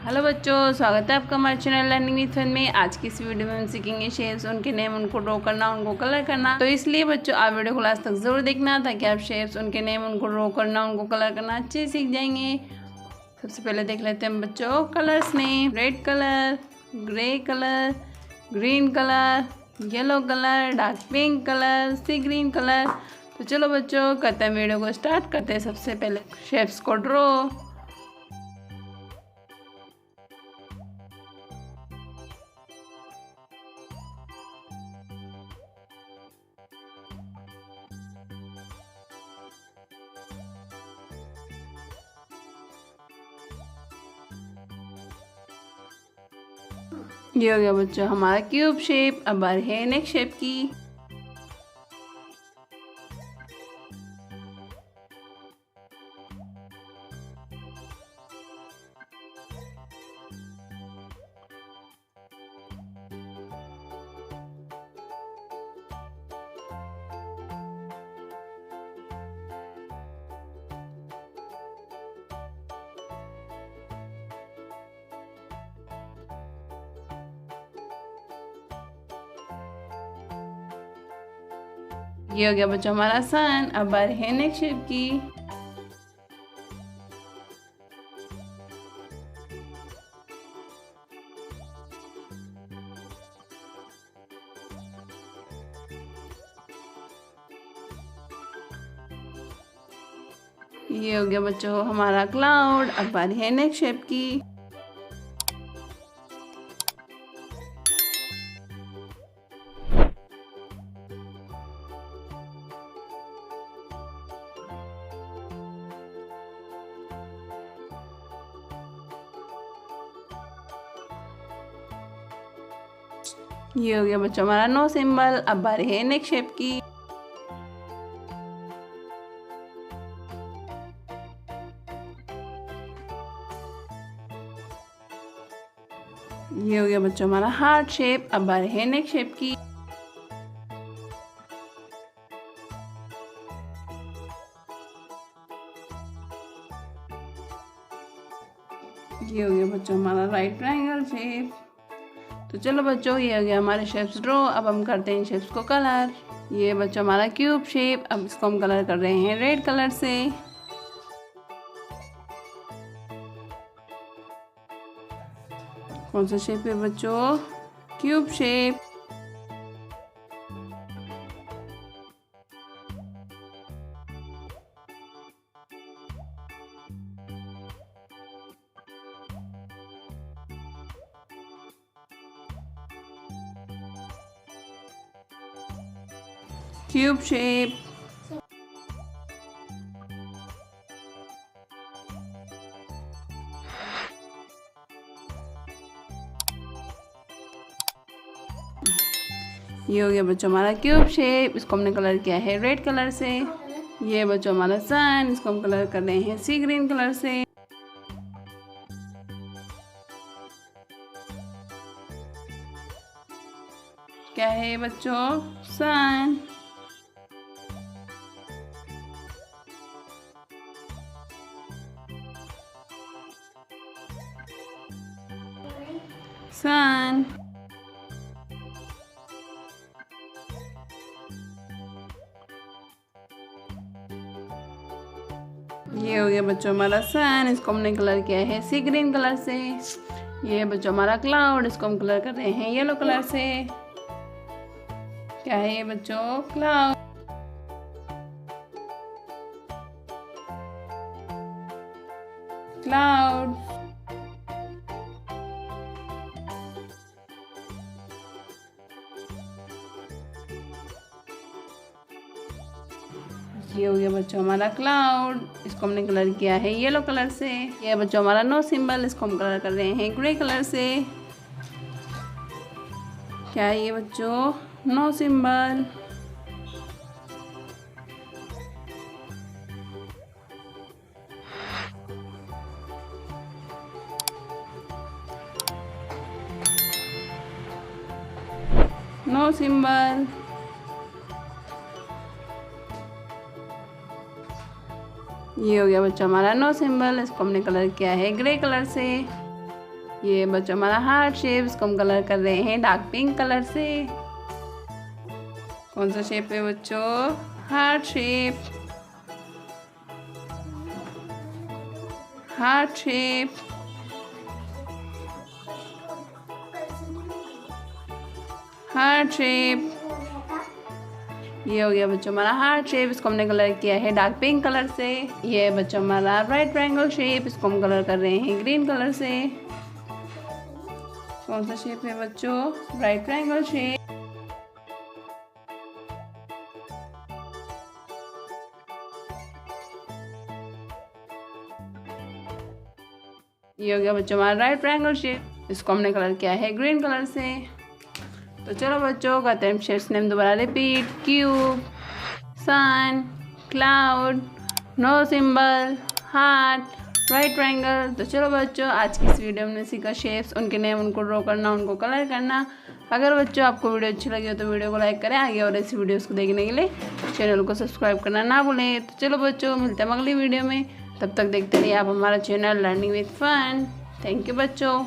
Hello बच्चों, स्वागत है आपका हमारे चैनल लर्निंग विद फन में। आज की इस वीडियो में हम सीखेंगे शेप्स, उनके नेम, उनको ड्रॉ करना, उनको कलर करना। तो इसलिए बच्चों आप वीडियो को लास्ट तक जरूर देखना ताकि आप शेप्स, उनके नेम, उनको ड्रॉ करना, उनको कलर करना अच्छे सीख जाएंगे। सबसे पहले देख लेते हैं बच्चों colours name. Red colour, grey colour, green colour, yellow colour, dark pink colour, sea green colour. तो चलो बच्चों करते हैं वीडियो को स्टार्ट करते हैं। सबसे पहले शेप्स को ड्रॉ। ये हो गया बच्चों हमारा क्यूब शेप। अब बारी है नेक्स्ट शेप की। ये हो गया बच्चों हमारा सन। अब बारी है नेक्स्ट शेप की। ये हो गया बच्चों हमारा क्लाउड। अब बारी है नेक्स्ट शेप की। ये हो गया बच्चों हमारा नो सिंबल। अब बारी है नेक्स्ट शेप की। ये हो गया बच्चों हमारा हार्ट शेप। अब बारी है नेक्स्ट शेप की। ये हो गया बच्चों हमारा राइट ट्रायंगल शेप। तो चलो बच्चों ये हो गया हमारे शेप्स ड्रॉ। अब हम करते हैं इन शेप्स को कलर। ये बच्चों हमारा क्यूब शेप। अब इसको हम कलर कर रहे हैं रेड कलर से। कौन सा शेप है बच्चों? Cube shape. Cube shape. ये हो गया बच्चों हमारा क्यूब शेप। इसको हमने कलर किया है रेड कलर से। ये बच्चों हमारा सन। इसको हम कलर कर रहे हैं सी ग्रीन कलर से। क्या है बच्चों? सन। सन। ये हो गया बच्चों हमारा सन। इसको हमने कलर किया है सी ग्रीन कलर से। ये बच्चों हमारा क्लाउड। इसको हम कलर कर रहे हैं येलो कलर से। क्या है ये बच्चों? क्लाउड। क्लाउड। ये हो गया बच्चों हमारा क्लाउड। इसको हमने कलर किया है येलो कलर से। ये बच्चों हमारा नो सिंबल। इसको हम कलर कर रहे हैं ग्रे कलर से। क्या है ये बच्चों? No symbol. No symbol. ये हो गया बच्चा हमारा नो सिंबल। इसको हमने कलर किया है ग्रे कलर से। ये बच्चों हमारा हार्ट शेप, इसको हम कलर कर रहे हैं डार्क पिंक कलर से। कौन सा शेप है बच्चों? Heart shape, heart shape, heart shape. ये हो गया बच्चों हमारा हार्ट शेप, इसको हमने कलर किया है डार्क पिंक कलर से। ये है बच्चों हमारा राइट ट्रायंगल शेप, इसको हम कलर कर रहे हैं ग्रीन कलर से। कौन सा शेप है बच्चों? Right triangle shape. ये हो गया बच्चों हमारा राइट ट्रायंगल शेप, इसको हमने कलर किया है ग्रीन कलर से। तो चलो बच्चों करते हैं शेप्स नेम दोबारा repeat. Cube, sun, cloud, no symbol, heart, right triangle. तो चलो बच्चों आज की इस वीडियो में सीखा शेप्स, उनके नेम, उनको ड्रॉ करना, उनको कलर करना। अगर बच्चों आपको वीडियो अच्छी लगी हो तो वीडियो को लाइक करें। आगे और ऐसी वीडियोस को देखने के लिए चैनल को सब्सक्राइब करना ना भूलें। तो चलो बच्चों मिलते हैं अगली वीडियो में, तब तक देखते रहिए आप हमारा channel learning with fun. Thank you बच्चों।